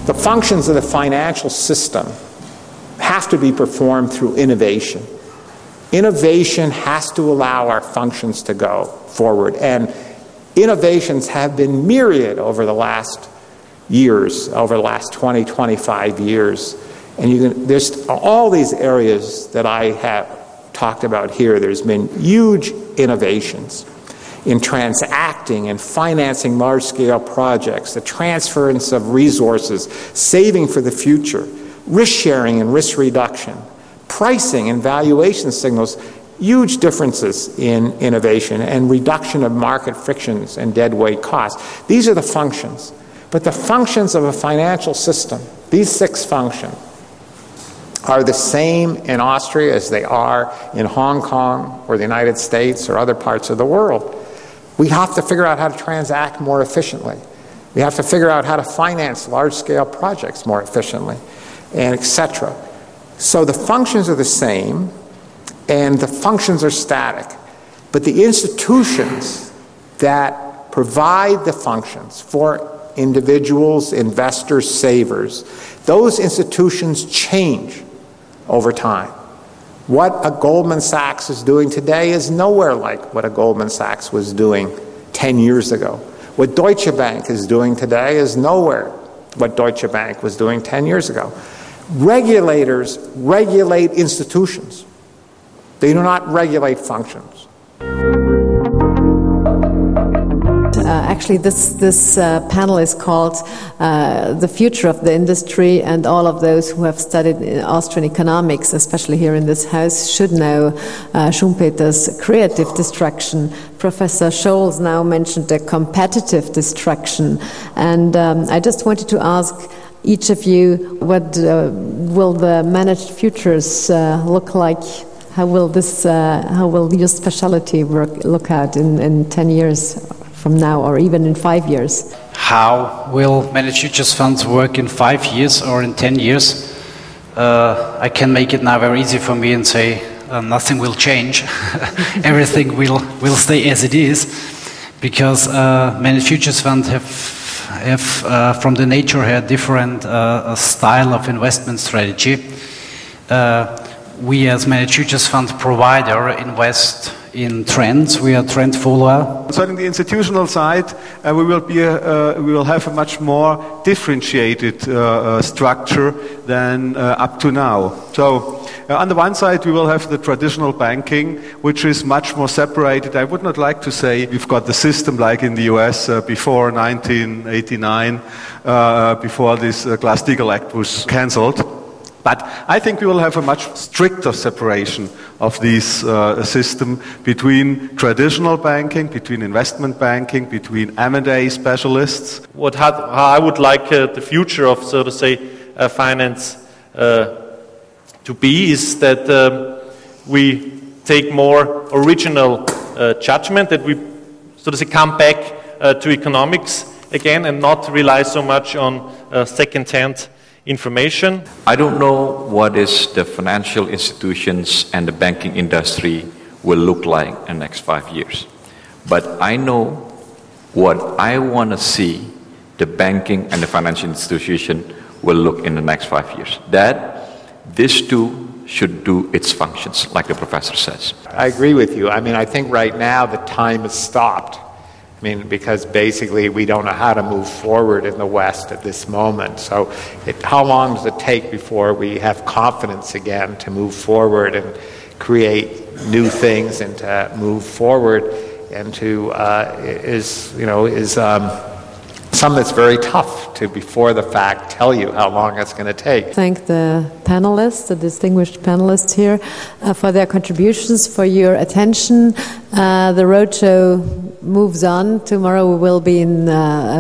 The functions of the financial system have to be performed through innovation. Innovation has to allow our functions to go forward, and innovations have been myriad over the last years, over the last 20, 25 years. And there's all these areas that I have talked about here. There's been huge innovations in transacting and financing large-scale projects, the transference of resources, saving for the future, risk-sharing and risk reduction, pricing and valuation signals, huge differences in innovation and reduction of market frictions and deadweight costs. These are the functions. But the functions of a financial system, these 6 functions, are the same in Austria as they are in Hong Kong or the United States or other parts of the world. We have to figure out how to transact more efficiently. We have to figure out how to finance large-scale projects more efficiently, and etc. So the functions are the same, and the functions are static. But the institutions that provide the functions for individuals, investors, savers, those institutions change over time. What a Goldman Sachs is doing today is nowhere like what a Goldman Sachs was doing 10 years ago. What Deutsche Bank is doing today is nowhere what Deutsche Bank was doing 10 years ago. Regulators regulate institutions. They do not regulate functions. Actually, this panel is called The Future of the Industry, and all of those who have studied Austrian economics, especially here in this house, should know Schumpeter's creative destruction. Professor Scholz now mentioned the competitive destruction, and I just wanted to ask each of you, what will the managed futures look like? How will your specialty look out in 10 years from now, or even in 5 years? How will managed futures funds work in 5 years or in 10 years? I can make it now very easy for me and say nothing will change. Everything will stay as it is, because managed futures funds have from the nature a different style of investment strategy. We as managed futures fund provider invest in trends. We are trend follower. Concerning the institutional side, we will have a much more differentiated structure than up to now. So on the one side, we will have the traditional banking, which is much more separated. I would not like to say we've got the system like in the US before 1989, before this Glass-Steagall Act was cancelled. But I think we will have a much stricter separation of this system between traditional banking, between investment banking, between M&A specialists. How I would like the future of, so to say, finance to be is that we take more original judgment, that we, so to say, come back to economics again and not rely so much on second-hand information. I don't know what is the financial institutions and the banking industry will look like in the next 5 years. But I know what I want to see the banking and the financial institution will look in the next 5 years. That this too should do its functions, like the professor says. I agree with you. I mean, I think right now the time has stopped. I mean, because basically we don't know how to move forward in the West at this moment. So how long does it take before we have confidence again to move forward and create new things and to move forward and to something that's very tough to, before the fact, tell you how long it's going to take. Thank the panelists, the distinguished panelists here, for their contributions, for your attention. The roadshow moves on. Tomorrow we will be in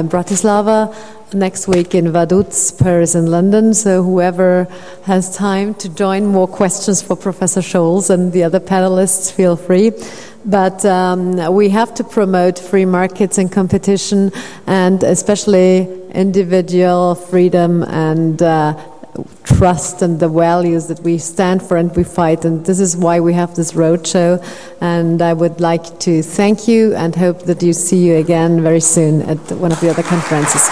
Bratislava, next week in Vaduz, Paris and London. So whoever has time to join, more questions for Professor Scholz and the other panelists, feel free. But we have to promote free markets and competition, and especially individual freedom and trust and the values that we stand for and we fight. And this is why we have this roadshow. And I would like to thank you and hope that you see you again very soon at one of the other conferences.